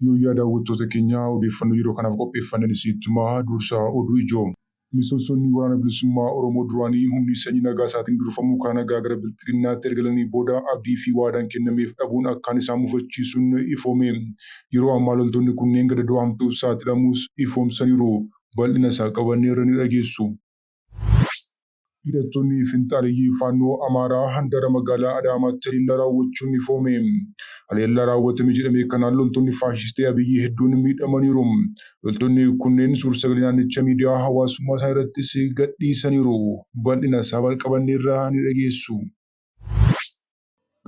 Guyyaa daawwattoota keenyaa odeeffannoo yeroo kanaaf qopheeffannan isiittumaa dursaa oduu ijoo. Miseensonni waraana bilisummaa Oromoo duraanii humni sanyii nagaa isaatiin durfamuu karaa nagaa gara bilxiginnaatti ergalanii booda abdii fi waadaan kennameef dhabuun akkaan isaan mufachiisuun ifoome. Yeroo ammaa loltoonni kunneen gadadoo hamtuuf saaxilamuus ifoomsaniiru. Bal'ina isaa qabanneerra ni dhageessu. Hidhattoonni finxaaliyyii faannoo Amaaraa handara magaalaa Adaamaatti haleellaa raawwachuun ifoome. Haleellaa raawwatame jedhamee kanaan loltoonni faashistii Abiyyi hedduun miidhamaniiru. Loltoonni kunneen suur-sagalee naannicha miidiyaa hawaasummaa isaa irrattis gadhiisaniiru. Bal'ina isaa qabanneerra ni dhageessu.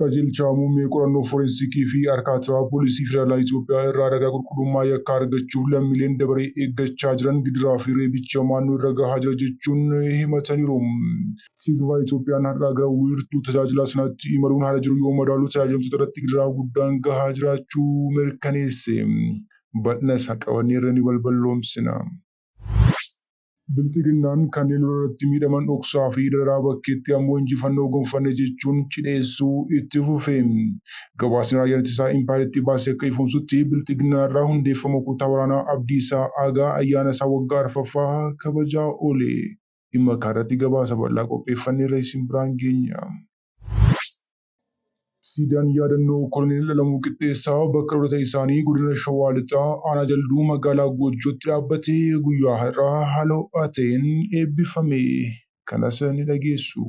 Qajeelcha muummee qorannoo forensikii fi harkaatiraa poolisii federaalaa Itoophiyaa irraa ragaa qulqullummaa yakkaa argachuuf lammiileen dabaree eeggachaa jiran gidiraa fi reebicha maannoo irra gahaa jira jechuun himataniiru. Siigvaa Itoophiyaan har'aa gara wiirtuu tajaajila sanaatti imaluun haala jiru yoo madaalu tajaajiltoota irratti gidiraa guddaan gahaa jiraachuu mirkaneesse. Bal'ina isaa qabanneerra ni balballoomsina. Bilxiginnaan kanneen irratti miidhaman dhoksaa fi dararaa bakkeetti ammoo injifannoo gonfanne jechuun cidheessuu itti fufe. Gabaasni raayyaan ittisaa impaayiritti baasee akka ifoomsutti bilxiginnaa irraa hundeeffama kutaa waraanaa Abdiisaa Aagaa ayyaana isaa waggaa arfaffaa kabajaa oole. Dhimma kanarratti gabaasa bal'aa qopheeffanneerra isin biraan geenya. Siidaan yaadannoo Koloneel Alamuu Qixxeessaa bakka dhalootaa isaanii godina Shawaa Lixaa aanaa Jalduu magaalaa Goojjootti dhaabbatee guyyaa har'aa haala ho'aa ta'een eebbifame. Kanas ni dhageessu.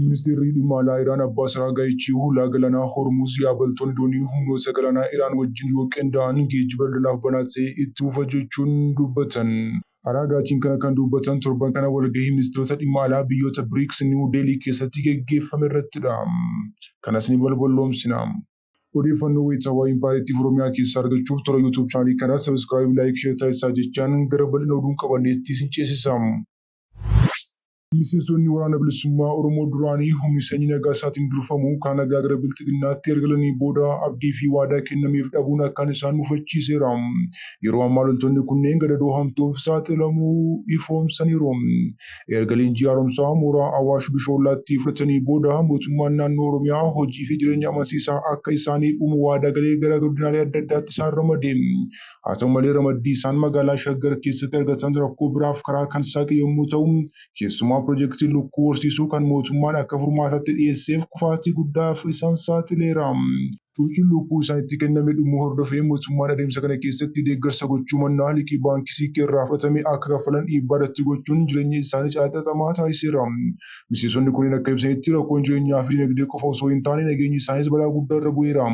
Ministeerri dhimma alaa Iraan Abbaas Araagaayichi hulaa galaanaa Hormuz yaabaltoonni doonii humnoota galaanaa Iraan wajjin yoo qindaa'an geejjiba daldalaaf banaa ta'e itti fufa jechuun dubbatan. Araagaayichiin kana kan dubbatan torban kana walgahii ministeerota dhimma alaa biyyoota BRICS Niw Deelii keessatti geggeeffame irrattidha. Kanas ni balballoomsina. Odeeffannoo wayitaawaa impaayiritti Oromiyaa keessaa argachuuf toora YouTube chaanalii kana sabiskiraayib, laayik, sheer taasisaa jechaan gara bal'ina oduun qabanneetti isin ceesisa. Miseensonni waraana bilisummaa Oromoo duraanii humni sanyii nagaa isaatiin durfamuu karaa nagaa gara bilxiginnaatti ergalanii booda abdii fi waadaa kennameef dhabuun akkaan isaan mufachiiseera. Yeroo ammaa loltoonni kunneen gadadoo hamtuuf saaxilamuu ifoomsaniiru. Erga leenjii haaromsaa mooraa Awaash Bishoollaatti fudhatanii booda mootummaan naannoo Oromiyaa hojii fi jireenya amansiisaa akka isaanii dhumu waadaa galee gara godinaalee adda addaatti isaan ramade. Haa ta'u malee ramaddii isaan magaalaa Shaggar keessatti argatan rakkoo biraaf karaa kan saaqe yommuu ta'u, keessumaa Piroojeektii lukkuu horsiisuu kan mootummaan akka furmaataatti dhiyeesseef kufaatii guddaaf isaan saaxileera. Cuuciin lukkuu isaanitti kenname dhumuu hordofee mootummaan adeemsa kana keessatti deeggarsa gochuu mannaa liqii baankii siiqqee irraa fudhatame akka kaffalan dhiibbaa irratti gochuun jireenya isaanii caalxaxamaa taasiseera. Miseensonni kunneen akka ibsanitti rakkoon jireenyaa fi dinagdee qofa osoo hin taane nageenyi isaaniis balaa guddaa irra bu'eera.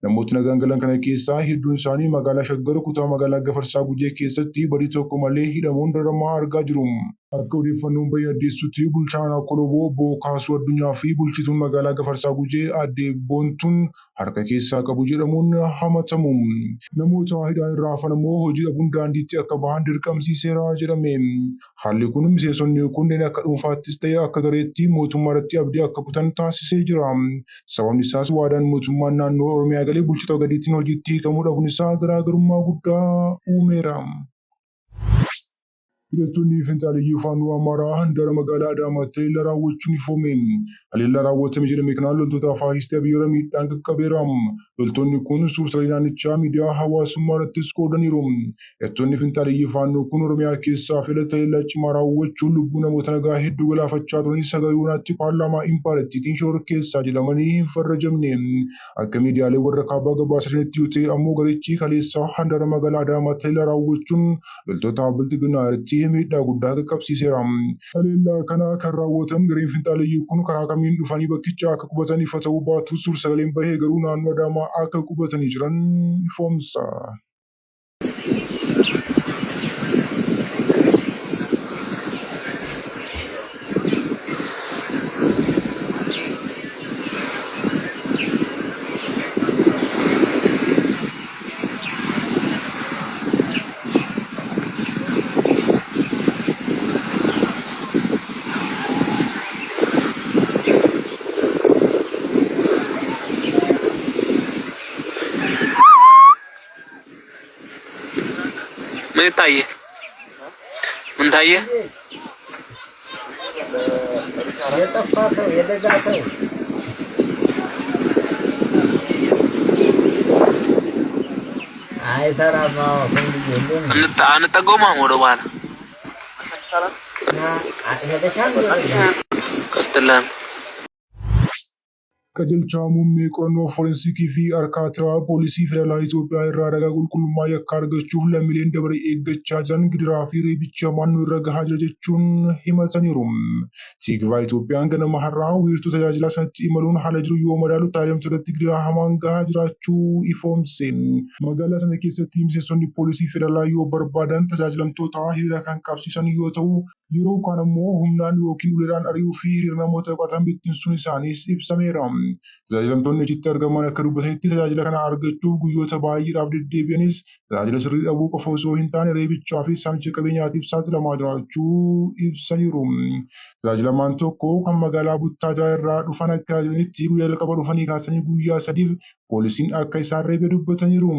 Namootni nagaan galan kana keessaa hedduun isaanii magaalaa Shaggar kutaa magaalaa Gafarsaa Gujee keessatti badii tokko malee hidhamuun daramaa argaa jiru. Akka odeeffannoon bahee addeessutti bulchaan aanaa Koloboo obbo Kaasuu Addunyaa fi bulchituun magaalaa Gafarsaa Gujee aadde Boontuun harka keessaa qabu jedhamuun hamatamu. Namoota hidhaan irraa hafan immoo hojii dhabuun daandiitti akka bahan dirqamsiiseera jedhame. Haalli kun miseensonni kunneen akka dhuunfaattis ta'e akka gareetti mootummaa irratti abdii akka kutan taasisee jira. Sababni isaas waadaan mootummaan naannoo Oromiyaa galee bulchitoota gadiitiin hojiitti hiikamuu dhabuun isaa garaagarummaa guddaa uumeera. Hidhattoonni finxaaliyyii faannoo Amaaraa handara magaalaa Adaamaatti haleellaa raawwachuun ifoome. Haleellaa raawwatame jedhame kanaan loltoota faashistii Abiyyi irra miidhaan qaqqabeera. Loltoonni kun suur-sagalee naannichaa miidiyaa hawaasummaa irrattis qoodaniiru. Hidhattoonni finxaaliyyii faannoo kun Oromiyaa keessaa filata haleellaa cimaa raawwachuun lubbuu namoota nagaa hedduu galaafachaa turanii sagalee uunaatti paarlaamaa impaayiriittiin shororkeessaa jedhamanii hin farrajamne. Akka miidiyaalee warra kaabaa gabaasa jiranitti yoo ta'e ammoo garichi kaleessaa handara magaalaa Adaamaatti haleellaa raawwachuun loltoota bilxiginnaa irratti miidhaa guddaa qaqqabsiiseera. Haleellaa kana kan raawwatan gareen finxaaliyyii kun karaa kamiin dhufanii bakkicha akka qubatan ifa ta'uu baatu suur-sagaleen bahee garuu naannoo Adaamaa akka qubatanii jiran ifoomsa. ምን ታየ? ምን ታየ? የጠፋ ሰው የደጋ ሰው አይሰራም። አዎ ሁሉ የለም አንጠጋውም ወደ በኋላ እና ሄደሻል ከፍትልህም qajeelcha muummee qorannoo forensiikii fi arkaatiraa poolisii federaalaa Itoophiyaa irraa ragaa qulqullummaa yakkaa argachuuf lammiileen dabaree eeggachaa jiran gidiraa fi reebicha naannoo irra gahaa jira jechuun himataniiru. Tiikvaa Itoophiyaan ganama har'aa wiirtuu tajaajila sanatti imaluun haala jiru yoo madaalu tajaajiltoota irratti gidiraa hamaan gahaa jiraachuu ifoomse. Magaalaa sana keessatti miseensonni poolisii federaalaa yoo barbaadan tajaajilamtoota hiriira kan qabsiisan yoo ta'u yeroo kaan immoo humnaan yookiin uleedhaan ari'uu fi hiriira namoota qabatan bittinsuun isaaniis ibsameera. Tajaajilamtoonni achitti argaman akka dubbatanitti tajaajila kana argachuuf guyyoota baay'eedhaaf deddeebi'anis tajaajila sirrii dhabuu qofa osoo hin taane reebichaa fi saamicha qabeenyaatiif saaxilamaa jiraachuu ibsaniiru. Tajaajilamaan tokko kan magaalaa Buttaajiraa irraa dhufan akka jiranitti guyyaa jalqaba dhufanii kaasanii guyyaa sadiif poolisiin akka isaan reebe dubbataniiru.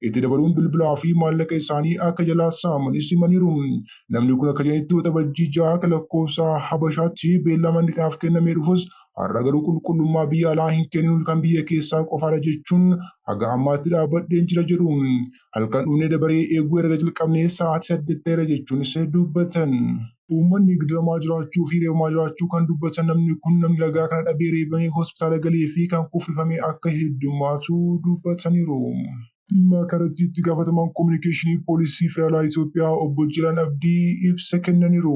Itti dabaluun bilbilaa fi maallaqa isaanii akka jalaa saamanis himaniiru. Namni kun akka jiranitti waxabajjii ja'a akka lakkoofsa Habashaatti beellamanni kanaaf kennamee dhufus har'a garuu qulqullummaa biyya alaa hin kenninu kan biyya keessaa qofaadha jechuun haga ammaatti dhaabbadheen jira jedhu. Halkan dhumne dabaree eeguu erga jalqabnee sa'aatii 8 ta'eera jechuunis dubbatan. Uummanni gidiramaa jiraachuu fi reebamaa jiraachuu kan dubbatan namni kun namni ragaa kana dhabee reebamee hospitaala galee fi kan kuffifame akka heddummaatu dubbataniiru. Dhimma kanatti itti gaafatamaan kominikeeshinii poolisii federaalaa Itoophiyaa obbo Jilaan Abdii ibsa kennaniiru.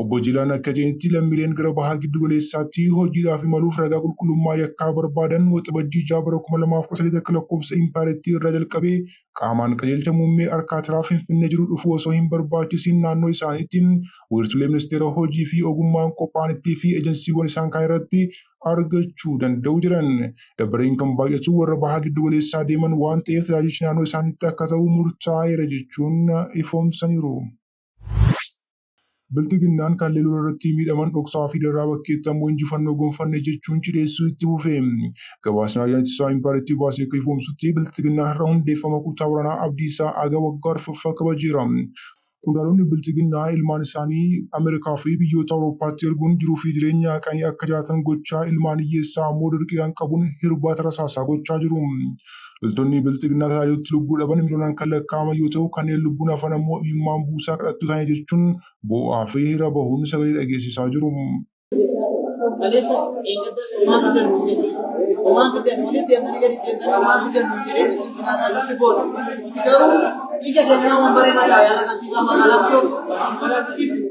Obbo Jilaan akka jedhanitti lammiileen gara bahaa giddu galeessaatti hojiidhaaf imaluuf ragaa qulqullummaa yakkaa barbaadan waxabajjii ja'a bara 2018 akka lakkoofsa impaayirtii irraa jalqabee qaamaan qajeelcha muummee arkaatiraa Finfinnee jiru dhufuu osoo hin barbaachisiin naannoo isaaniitti wiirtuulee ministeera hojii fi ogummaan qophaa'anitti fi ejensiiwwan isaan kaan irratti argachuu danda'u jiran. Dabareen kan baay'atu warra bahaa giddu galeessaa deeman waan ta'eef tajaajilchi naannoo isaaniitti akka ta'u murtaa'eera jechuun ifoomsaniiru. Biltiginnaan kan leeluu irratti miidhaman dhoksaa fi daraa bakkeetti ammoo injifannoo gonfanne jechuun cidheessuu itti fufe. Gabaasni raayyaan ittisaa impaayirtii baasee akka ifoomsutti biltiginnaan har'a hundeeffama kutaa waraanaa Abdiisaa Aga waggaa 4ffaa kabajeera. Qondaaltonni biltiginnaa ilmaan isaanii Ameerikaa fi biyyoota Awurooppaatti erguun jiruu fi jireenya qanii akka jiraatan gochaa ilmaan hiyyeessaa ammoo dirqiidhaan qabuun hirbaata rasaasaa gochaa jiru. Loltoonni biltiginnaa tajaajilutti lubbuu dhaban miliyoonaan kan lakkaa'aman yoo ta'u kanneen lubbuun hafan ammoo imimmaan buusaa kadhattuu ta'anii jechuun boo'aa fi hira bahuun sagalee dhageessisaa jiru. Ija keenya wambaree mataa yaala kantiibaa magaalaa Bishootu.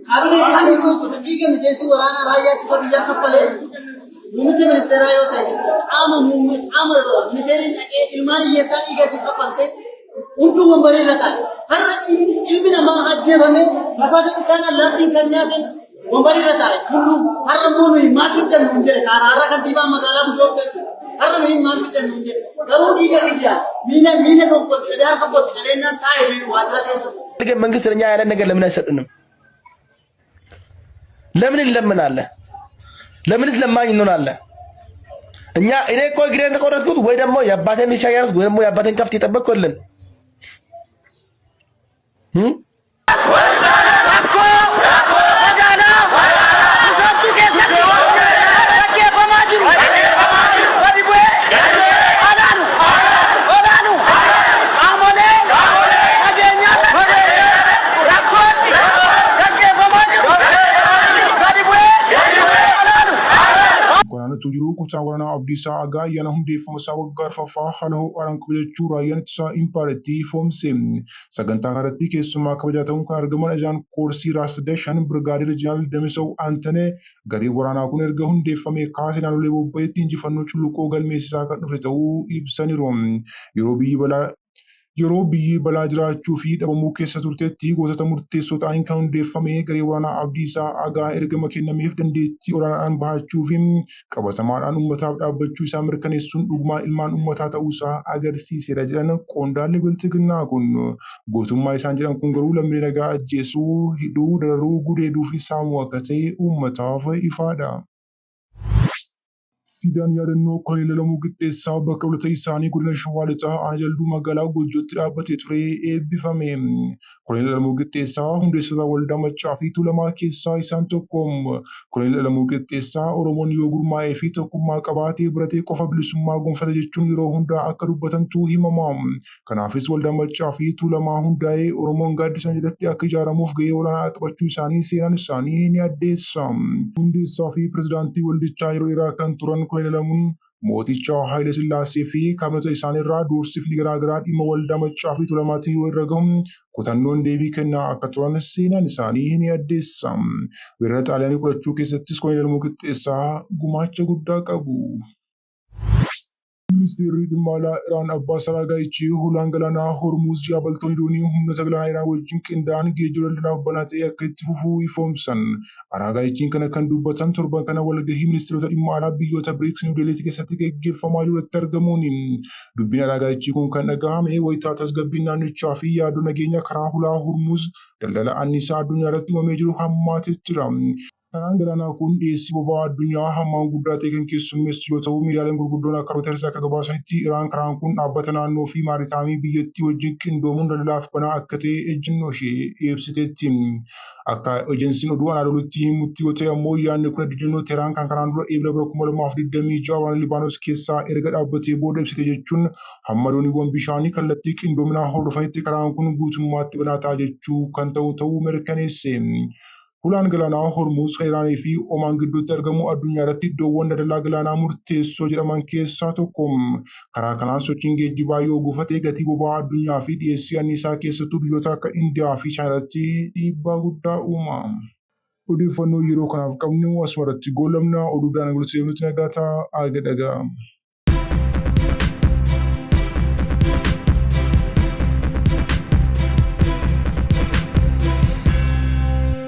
Kaabinee kamii gochuudha dhiiga miseensi waraanaa raayyaa ittisa biyyaa kaffalee muummicha ministeeraa yoo ta'e jechuudha. Qaama ministeeriin dhaqee ilmaan hiyyeessaa dhiiga ishee kaffaltee hunduu wambaree irra taa'e. Har'a ilmi namaa ajjeefamee lafaa xiqqaan allaattiin kan nyaatan wambaree irra taa'e. Hunduu har'a immoo nuyi maal fiddan nuun jedhe har'a kantiibaa magaalaa Bishootu jechuudha. Har'a nuyi maal fiddan nuun jedhe. Garuu dhiiga ija miina tokko jedhee harka kootti jedheenyaan taa'ee biiru waajjira keessa. መንግስት ለኛ ያለን ነገር ለምን አይሰጥንም? ለምን እንለምናለን? ለምንስ ለማኝ እንሆናለን? እኛ እኔ እኮ እግሬን ተቆረጥኩት ወይ ደግሞ የአባቴን ሻያርስ ወይ ደግሞ የአባቴን ከፍት የጠበቅኩልን jiru kutaa waraanaa Abdiisaa Agaa ayyaana hundeeffama isaa waggaa 4ffaa haala ho'aadhaan kabajachuu raayyaan ittisaa impaayirtii ifoomse. Sagantaa kanarratti keessumaa kabajaa ta'uun kan argaman ajajaan koorsii Raas Dashan Birgaadeer Jeneraal Damisaw Aantanee gareen waraanaa kun erga hundeeffamee kaasee naannolee bobba'eetti injifannoo culluqoo galmeessisaa kan dhufe ta'uu ibsaniiru. Yeroo biyyi balaa jiraachuu fi dhabamuu keessa turteetti gootota murteessoo ta'aniin kan hundeeffame garee waraanaa Abdiisaa Agaa ergama kennameef dandeettii olaanaadhaan bahachuu fi qabatamaadhaan uummataaf dhaabbachuu isaa mirkaneessuun dhugumaan ilmaan uummataa ta'uusaa agarsiiseera jedhan qondaalli biltiginnaa kun. Gootummaa isaan jedhan kun garuu lammiilee nagaa ajjeesuu, hidhuu, dararuu, gudeeduu fi saamuu akka ta'e uummataaf ifaadha. Siidaan yaadannoo Koloneel Alamuu Qixxeessaa bakka dhaloota isaanii godina Shawaa Lixaa aanaa Jalduu magaalaa Goojjootti dhaabbatee ture eebbifame. Koloneel Alamuu Qixxeessaa hundeessitoota waldaa Maccaa fi Tuulamaa keessaa isaan tokko. Koloneel Alamuu Qixxeessaa Oromoon yoo gurmaa'ee fi tokkummaa qabaatee biratee qofa bilisummaa gonfata jechuun yeroo hundaa akka dubbatantu himama. Kanaafis waldaa Maccaa fi Tuulamaa hundaa'ee Oromoon gaaddisan jalatti akka ijaaramuuf gahee olaanaa taphachuu isaanii seenaan isaanii ni addeessa. Hundeessaa fi pirezidaantii waldichaa yeroo dheeraa kan turan Koloneel Alamuun mooticha Haayile Sillaasee fi kaabinota isaaniirraa doorsifni garaagaraa dhimma waldaa Maccaa fi Tuulamaatiin yoo irra gahu kutannoon deebii kennaa akka turan seenaan isaanii ni addeessa. Weerara Xaaliyaanii qolachuu keessattis Koloneel Alamuu Qixxeessaa gumaacha guddaa qabu. Ministeerri dhimma alaa Iraan Abbaas Araghaachi hulaan galaanaa Hormuuz jaabaltoonni doonii humnoota galaanaa Iraan wajjin qindaa'an geejjiba daldalaaf banaa ta'e akka itti fufuu ifoomsan. Araghaachiin kana kan dubbatan torban kana walgahii ministeerota dhimma alaa biyyoota BRICS Niw Deelii keessatti gaggeeffamaa jirutti argamuuni. Dubbiin Araghaachi kun kan dhagahame wayitaa tasgabbiin naannichaa fi yaaduu nageenya karaa hulaa Hormuuz daldala anniisaa addunyaa irratti uumamee jiru hammaatee jira. Karaan galaanaa kun dhiyeessii boba'aa addunyaa hammaan guddaa ta'e kan keessummeessu yoo ta'u miidiyaaleen gurguddoon akka Reuters akka gabaasanitti Iraan karaan kun dhaabbata naannoo fi maaritaamii biyyattii wajjin qindoomuun daldalaaf banaa akka ta'e ejjennoo ishee ibsiteetti. Akka ejensiin oduu Anaadoolutti himutti yoo ta'e ammoo yaadni kun ejjennoo Teheraan kan karaan dura eebila 2026 waraana Libaanos keessaa erga dhaabbatee booda ibsite jechuun hamma dooniiwwan bishaanii kallattii qindoominaa hordofanitti karaan kun guutummaatti banaa ta'a jechuu kan ta'uu mirkaneesse. Hulaan galaanaa Hormuuz kan Iraanii fi Omaan gidduutti argamu addunyaa irratti iddoowwan daldalaa galaanaa murteessoo jedhaman keessaa tokko. Karaa kanaan sochiin geejjibaa yoo gufate gatii boba'aa addunyaa fi dhiyeessii anniisaa keessattuu biyyoota akka Indiyaa fi Chaayinaatti dhiibbaa guddaa uuma. Odeeffannoo yeroo kanaaf qabnu asumarratti goolabna oduu daangaa nuti nagaa ta'a aga dhagaa.